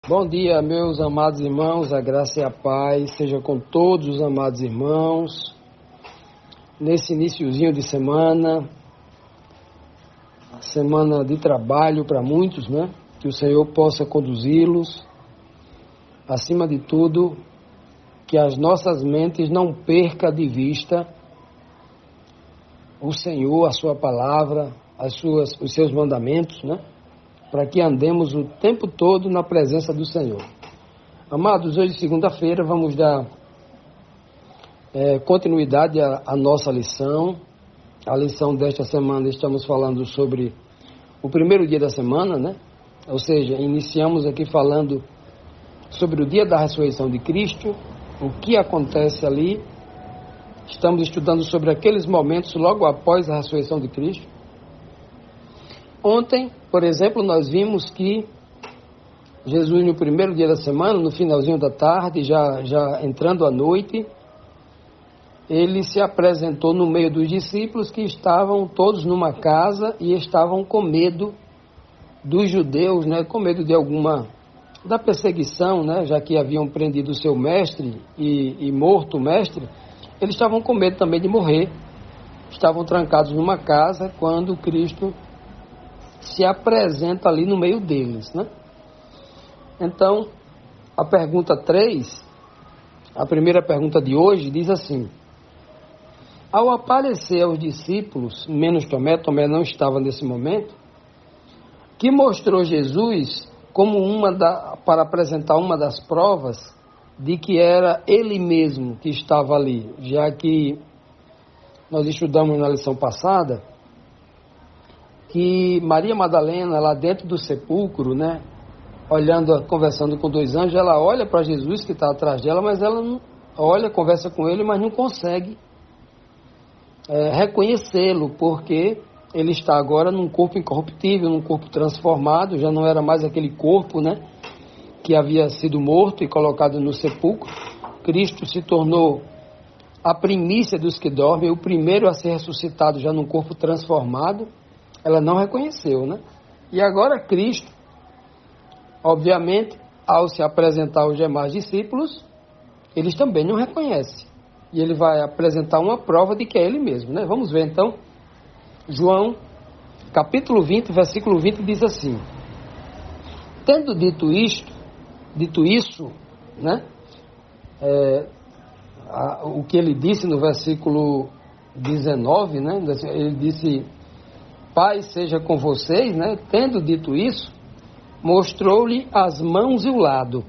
Bom dia, meus amados irmãos, a graça e a paz seja com todos os amados irmãos. Nesse iniciozinho de semana de trabalho para muitos, né? Que o Senhor possa conduzi-los. Acima de tudo, que as nossas mentes não percam de vista o Senhor, a sua palavra, os seus mandamentos, né? Para que andemos o tempo todo na presença do Senhor. Amados, hoje segunda-feira vamos dar continuidade à nossa lição. A lição desta semana estamos falando sobre o primeiro dia da semana, né? Ou seja, iniciamos aqui falando sobre o dia da ressurreição de Cristo, o que acontece ali. Estamos estudando sobre aqueles momentos logo após a ressurreição de Cristo. Ontem, por exemplo, nós vimos que Jesus, no primeiro dia da semana, no finalzinho da tarde, já entrando à noite, ele se apresentou no meio dos discípulos que estavam todos numa casa e estavam com medo dos judeus, né? Com medo da perseguição, né? Já que haviam prendido o seu mestre e morto o mestre, eles estavam com medo também de morrer. Estavam trancados numa casa quando Cristo se apresenta ali no meio deles, né? Então, a pergunta 3, a primeira pergunta de hoje, diz assim: ao aparecer aos discípulos, menos Tomé não estava nesse momento, que mostrou Jesus como para apresentar uma das provas de que era ele mesmo que estava ali, já que nós estudamos na lição passada que Maria Madalena, lá dentro do sepulcro, né, conversando com dois anjos, ela olha para Jesus que está atrás dela, mas ela não olha, conversa com ele, mas não consegue reconhecê-lo, porque ele está agora num corpo incorruptível, num corpo transformado, já não era mais aquele corpo, né, que havia sido morto e colocado no sepulcro. Cristo se tornou a primícia dos que dormem, o primeiro a ser ressuscitado já num corpo transformado. Ela não reconheceu, né? E agora Cristo, obviamente, ao se apresentar aos demais discípulos, eles também não reconhecem. E ele vai apresentar uma prova de que é ele mesmo, né? Vamos ver então. João, capítulo 20, versículo 20, diz assim: tendo dito isso, né? O que ele disse no versículo 19, né? Ele disse: Pai seja com vocês, né? Tendo dito isso, mostrou-lhe as mãos e o lado.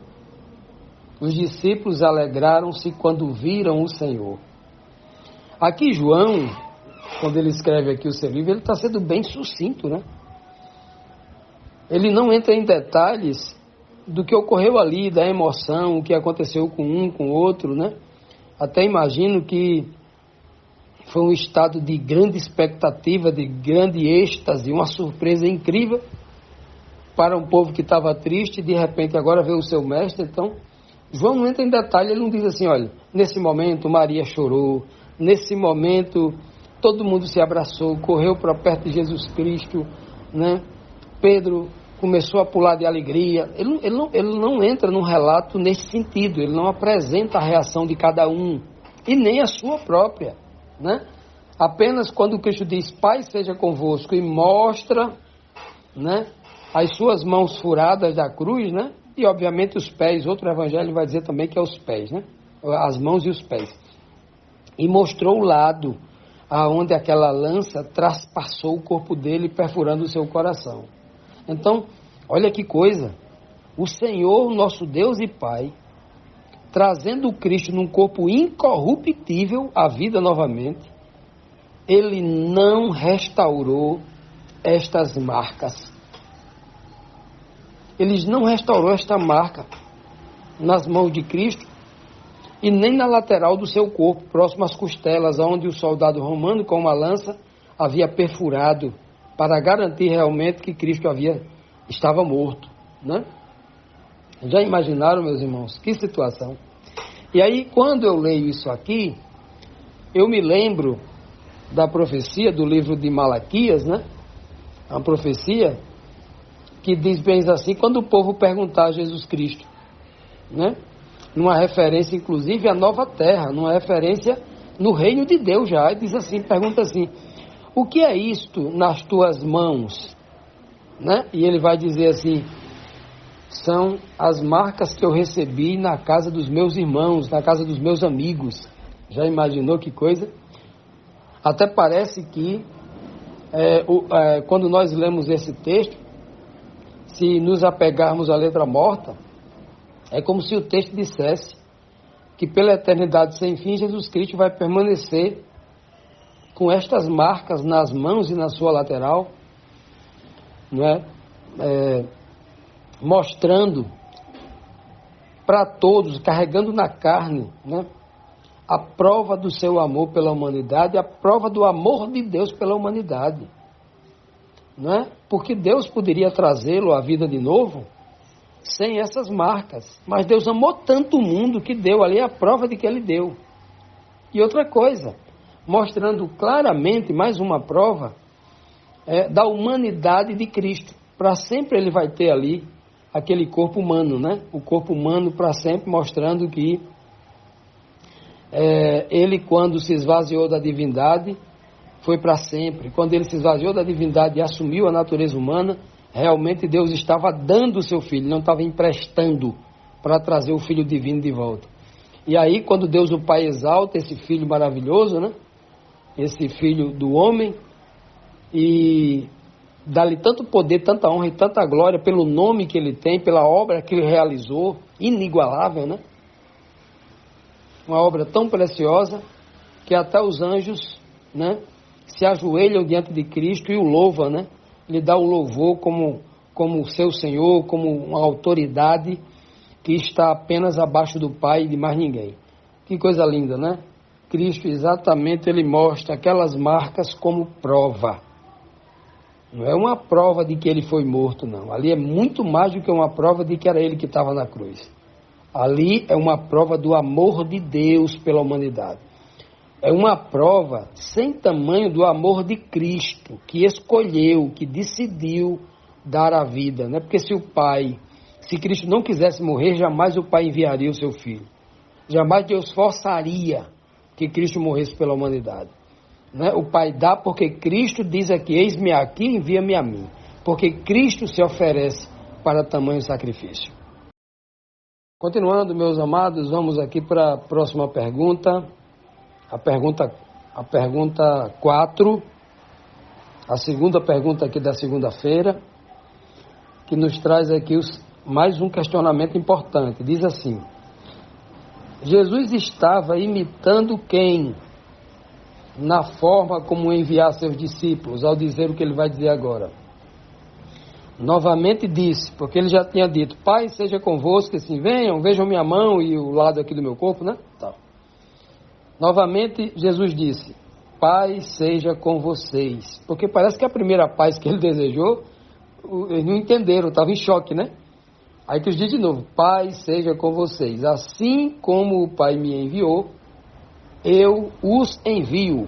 Os discípulos alegraram-se quando viram o Senhor. Aqui João, quando ele escreve aqui o seu livro, ele está sendo bem sucinto, né? Ele não entra em detalhes do que ocorreu ali, da emoção, o que aconteceu com um, com o outro, né? Até imagino que foi um estado de grande expectativa, de grande êxtase, uma surpresa incrível para um povo que estava triste e de repente agora vê o seu mestre. Então, João não entra em detalhe, ele não diz assim: olha, nesse momento Maria chorou, nesse momento todo mundo se abraçou, correu para perto de Jesus Cristo, né? Pedro começou a pular de alegria. Ele não entra num relato nesse sentido, ele não apresenta a reação de cada um e nem a sua própria, né? Apenas quando Cristo diz: Pai seja convosco, e mostra, né, as suas mãos furadas da cruz, né, e obviamente os pés. Outro evangelho vai dizer também que é os pés, né, as mãos e os pés, e mostrou o lado aonde aquela lança traspassou o corpo dele, perfurando o seu coração. Então, olha que coisa, o Senhor, nosso Deus e Pai, trazendo o Cristo num corpo incorruptível à vida novamente, ele não restaurou estas marcas. Ele não restaurou esta marca nas mãos de Cristo e nem na lateral do seu corpo, próximo às costelas, onde o soldado romano com uma lança havia perfurado para garantir realmente que Cristo estava morto, né? Já imaginaram, meus irmãos? Que situação! E aí, quando eu leio isso aqui, eu me lembro da profecia do livro de Malaquias, né? A profecia que diz bem assim, quando o povo perguntar a Jesus Cristo, né? Numa referência, inclusive, à nova terra, numa referência no reino de Deus já. Ele diz assim, pergunta assim, o que é isto nas tuas mãos? Né? E ele vai dizer assim, são as marcas que eu recebi na casa dos meus irmãos, na casa dos meus amigos. Já imaginou que coisa? Até parece que quando nós lemos esse texto, se nos apegarmos à letra morta, é como se o texto dissesse que pela eternidade sem fim, Jesus Cristo vai permanecer com estas marcas nas mãos e na sua lateral, não é? Mostrando para todos, carregando na carne, né? A prova do seu amor pela humanidade, a prova do amor de Deus pela humanidade, não é? Porque Deus poderia trazê-lo à vida de novo sem essas marcas, mas Deus amou tanto o mundo que deu ali a prova de que Ele deu. E outra coisa, mostrando claramente, mais uma prova, da humanidade de Cristo. Para sempre Ele vai ter ali aquele corpo humano, né? O corpo humano para sempre, mostrando que Ele, quando se esvaziou da divindade, foi para sempre. Quando Ele se esvaziou da divindade e assumiu a natureza humana, realmente Deus estava dando o seu Filho, não estava emprestando para trazer o Filho divino de volta. E aí, quando Deus o Pai exalta esse Filho maravilhoso, né? Esse Filho do homem, e dá-lhe tanto poder, tanta honra e tanta glória pelo nome que Ele tem, pela obra que Ele realizou, inigualável, né? Uma obra tão preciosa que até os anjos, né, se ajoelham diante de Cristo e o louvam, né? Lhe dá o louvor como seu Senhor, como uma autoridade que está apenas abaixo do Pai e de mais ninguém. Que coisa linda, né? Cristo, exatamente, Ele mostra aquelas marcas como prova. Não é uma prova de que Ele foi morto, não. Ali é muito mais do que uma prova de que era Ele que estava na cruz. Ali é uma prova do amor de Deus pela humanidade. É uma prova sem tamanho do amor de Cristo, que escolheu, que decidiu dar a vida, né? Porque se Cristo não quisesse morrer, jamais o Pai enviaria o seu Filho. Jamais Deus forçaria que Cristo morresse pela humanidade, né? O Pai dá porque Cristo diz aqui, eis-me aqui, envia-me a mim. Porque Cristo se oferece para tamanho sacrifício. Continuando, meus amados, vamos aqui para a próxima pergunta. A pergunta 4, a segunda pergunta aqui da segunda-feira, que nos traz aqui mais um questionamento importante. Diz assim, Jesus estava imitando quem? Na forma como enviar seus discípulos, ao dizer o que ele vai dizer agora. Novamente disse, porque ele já tinha dito, Pai, seja convosco, assim, venham, vejam minha mão e o lado aqui do meu corpo, né? Tá. Novamente, Jesus disse, Pai seja com vocês. Porque parece que a primeira paz que ele desejou, eles não entenderam, estavam em choque, né? Aí que diz de novo, Pai seja com vocês. Assim como o Pai me enviou, eu os envio.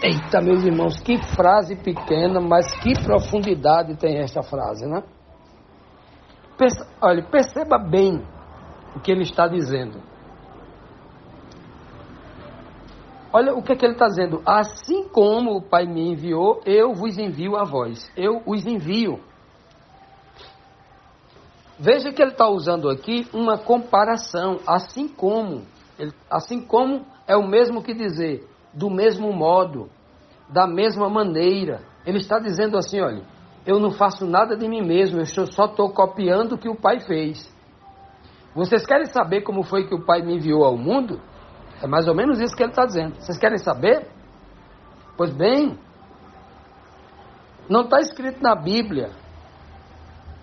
Eita, meus irmãos, que frase pequena, mas que profundidade tem esta frase, né? Perceba bem o que ele está dizendo. Olha o que ele está dizendo. Assim como o Pai me enviou, eu vos envio a vós. Eu os envio. Veja que ele está usando aqui uma comparação. Assim como é o mesmo que dizer, do mesmo modo, da mesma maneira. Ele está dizendo assim, olha, eu não faço nada de mim mesmo, eu só estou copiando o que o Pai fez. Vocês querem saber como foi que o Pai me enviou ao mundo? É mais ou menos isso que ele está dizendo. Vocês querem saber? Pois bem, não está escrito na Bíblia.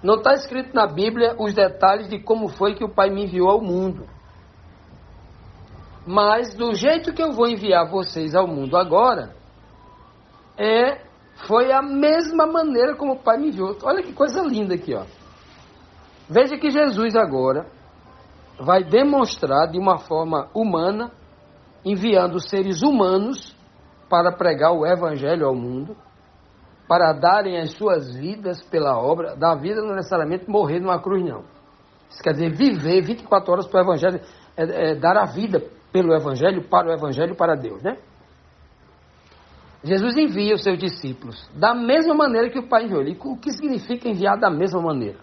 Não está escrito na Bíblia os detalhes de como foi que o Pai me enviou ao mundo. Mas do jeito que eu vou enviar vocês ao mundo agora, foi a mesma maneira como o Pai me enviou. Olha que coisa linda aqui, ó. Veja que Jesus agora vai demonstrar de uma forma humana, enviando seres humanos para pregar o Evangelho ao mundo, para darem as suas vidas pela obra. Dar vida não necessariamente morrer numa cruz, não. Isso quer dizer viver 24 horas para o Evangelho, dar a vida pelo Evangelho, para Deus, né? Jesus envia os seus discípulos da mesma maneira que o Pai enviou. O que significa enviar da mesma maneira?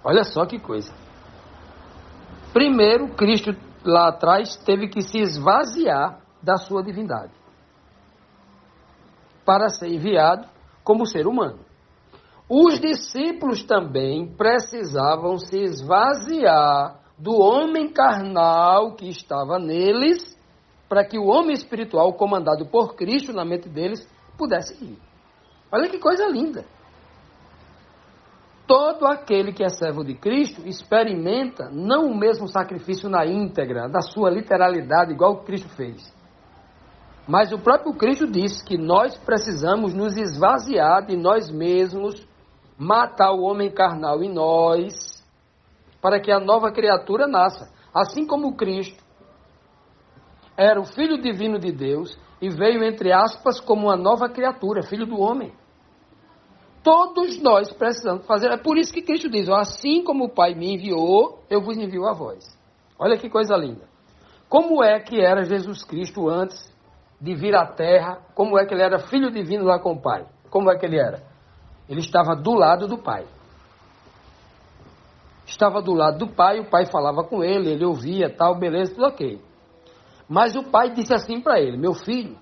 Olha só que coisa. Primeiro, Cristo lá atrás teve que se esvaziar da sua divindade para ser enviado como ser humano. Os discípulos também precisavam se esvaziar do homem carnal que estava neles, para que o homem espiritual, comandado por Cristo na mente deles, pudesse ir. Olha que coisa linda. Todo aquele que é servo de Cristo experimenta não o mesmo sacrifício na íntegra, da sua literalidade, igual o Cristo fez. Mas o próprio Cristo disse que nós precisamos nos esvaziar de nós mesmos, matar o homem carnal em nós, para que a nova criatura nasça. Assim como Cristo era o Filho divino de Deus e veio, entre aspas, como uma nova criatura, filho do homem. Todos nós precisamos fazer. É por isso que Cristo diz, assim como o Pai me enviou, eu vos envio a vós. Olha que coisa linda. Como é que era Jesus Cristo antes de vir à terra? Como é que ele era filho divino lá com o Pai? Como é que ele era? Ele estava do lado do Pai. Estava do lado do Pai, o Pai falava com ele, ele ouvia, tal, beleza, tudo ok. Mas o Pai disse assim para ele, meu filho,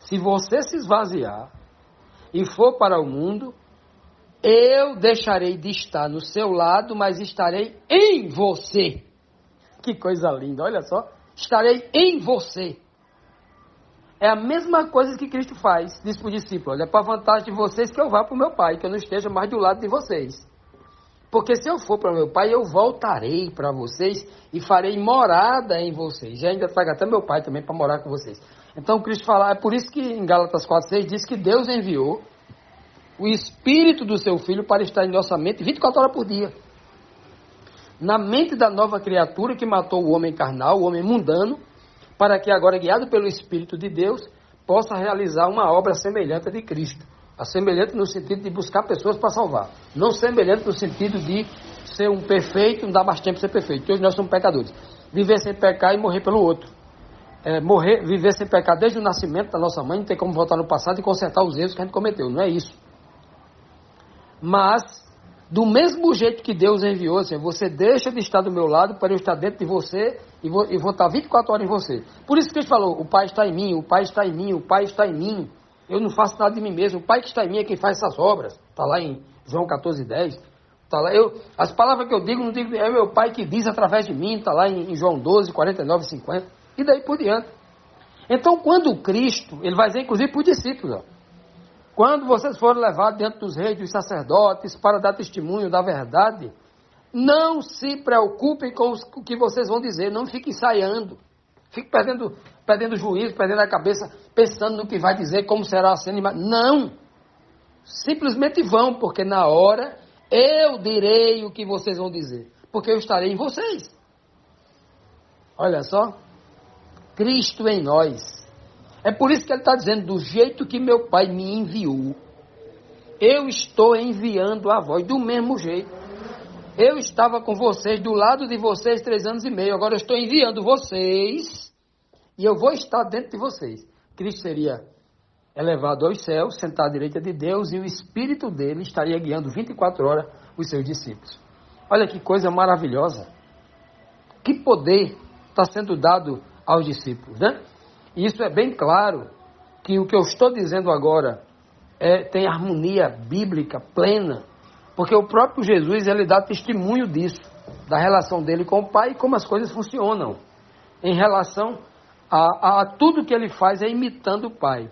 se você se esvaziar e for para o mundo, eu deixarei de estar no seu lado, mas estarei em você. Que coisa linda, olha só. Estarei em você. É a mesma coisa que Cristo faz, diz para o discípulo, olha, é para a vantagem de vocês que eu vá para o meu Pai, que eu não esteja mais do lado de vocês. Porque se eu for para o meu Pai, eu voltarei para vocês e farei morada em vocês. E ainda trago até meu Pai também para morar com vocês. Então Cristo fala, é por isso que em Gálatas 4,6 diz que Deus enviou o Espírito do seu Filho para estar em nossa mente 24 horas por dia. Na mente da nova criatura que matou o homem carnal, o homem mundano, para que agora, guiado pelo Espírito de Deus, possa realizar uma obra semelhante à de Cristo. A semelhante no sentido de buscar pessoas para salvar. Não semelhante no sentido de ser um perfeito, não dá mais tempo para ser perfeito. Hoje nós somos pecadores. Viver sem pecar e morrer pelo outro. Viver sem pecar desde o nascimento da nossa mãe, não tem como voltar no passado e consertar os erros que a gente cometeu. Não é isso. Mas, do mesmo jeito que Deus enviou, assim, você deixa de estar do meu lado para eu estar dentro de você e vou estar 24 horas em você. Por isso que ele falou, o Pai está em mim, o Pai está em mim, o Pai está em mim. Eu não faço nada de mim mesmo. O Pai que está em mim é quem faz essas obras. Está lá em João 14,10. Está lá, as palavras que eu digo, não digo, é meu Pai que diz através de mim. Está lá em João 12, 49 e 50. E daí por diante. Então, quando Cristo, ele vai dizer inclusive para os discípulos, quando vocês forem levados diante dos reis, dos sacerdotes, para dar testemunho da verdade, não se preocupem com o que vocês vão dizer. Não fiquem ensaiando. Fique perdendo juízo, perdendo a cabeça, pensando no que vai dizer, como será a cena. Não! Simplesmente vão, porque na hora eu direi o que vocês vão dizer. Porque eu estarei em vocês. Olha só. Cristo em nós. É por isso que ele está dizendo, do jeito que meu Pai me enviou, eu estou enviando a vós do mesmo jeito. Eu estava com vocês, do lado de vocês 3 anos e meio. Agora eu estou enviando vocês e eu vou estar dentro de vocês. Cristo seria elevado aos céus, sentado à direita de Deus, e o Espírito dele estaria guiando 24 horas os seus discípulos. Olha que coisa maravilhosa. Que poder está sendo dado aos discípulos, né? E isso é bem claro que o que eu estou dizendo agora tem harmonia bíblica plena. Porque o próprio Jesus, ele dá testemunho disso, da relação dele com o Pai e como as coisas funcionam. Em relação a tudo que ele faz é imitando o Pai.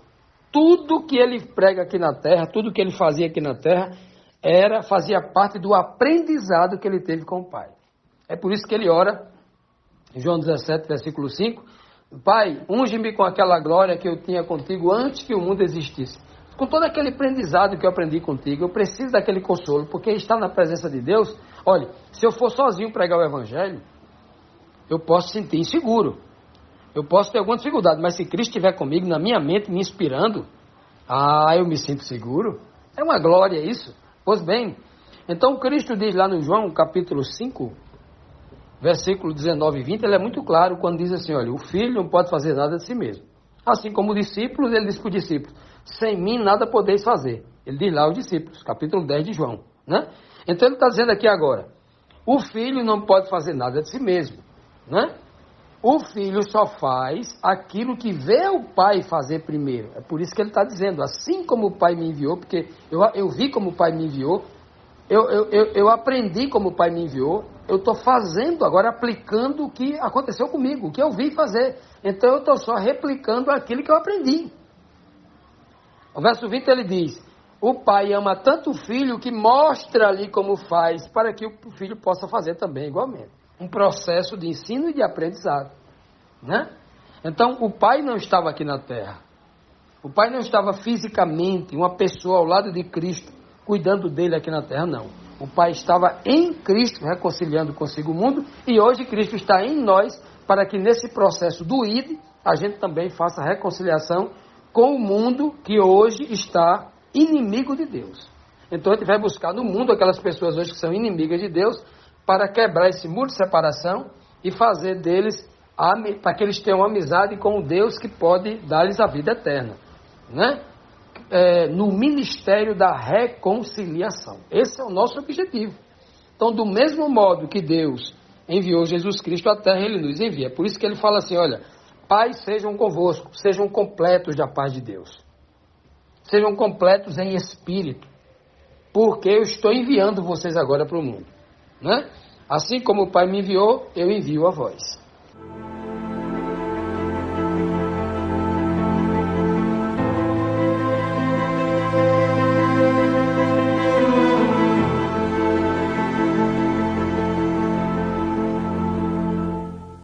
Tudo que ele prega aqui na terra, tudo que ele fazia aqui na terra, fazia parte do aprendizado que ele teve com o Pai. É por isso que ele ora, João 17, versículo 5, Pai, unge-me com aquela glória que eu tinha contigo antes que o mundo existisse. Com todo aquele aprendizado que eu aprendi contigo, eu preciso daquele consolo, porque estar na presença de Deus, olha, se eu for sozinho pregar o Evangelho, eu posso sentir inseguro, eu posso ter alguma dificuldade, mas se Cristo estiver comigo, na minha mente, me inspirando, Ah, eu me sinto seguro. É uma glória isso. Pois bem, então Cristo diz lá no João, capítulo 5, versículo 19 e 20, ele é muito claro quando diz assim, olha, o filho não pode fazer nada de si mesmo. Assim como os discípulos, ele diz para os discípulos, sem mim nada podeis fazer. Ele diz lá aos discípulos, capítulo 10 de João, né? Então ele está dizendo aqui agora, o filho não pode fazer nada de si mesmo, né? O filho só faz aquilo que vê o pai fazer primeiro. É por isso que ele está dizendo, assim como o pai me enviou, porque eu vi como o pai me enviou, eu aprendi como o pai me enviou, eu estou fazendo agora, aplicando o que aconteceu comigo, o que eu vi fazer. Então eu estou só replicando aquilo que eu aprendi. O verso 20 ele diz, o pai ama tanto o filho que mostra ali como faz, para que o filho possa fazer também igualmente. Um processo de ensino e de aprendizado, né? Então o pai não estava aqui na terra, o pai não estava fisicamente, uma pessoa ao lado de Cristo, cuidando dele aqui na terra, não. O pai estava em Cristo, reconciliando consigo o mundo, e hoje Cristo está em nós, para que nesse processo do ID, a gente também faça a reconciliação com o mundo que hoje está inimigo de Deus. Então a gente vai buscar no mundo aquelas pessoas hoje que são inimigas de Deus, para quebrar esse muro de separação e fazer deles, para que eles tenham amizade com o Deus que pode dar-lhes a vida eterna, né? No ministério da reconciliação. Esse é o nosso objetivo. Então, do mesmo modo que Deus enviou Jesus Cristo à terra, Ele nos envia. Por isso que Ele fala assim, olha, pais sejam convosco, sejam completos da paz de Deus. Sejam completos em espírito, porque eu estou enviando vocês agora para o mundo, né? Assim como o Pai me enviou, eu envio a vós.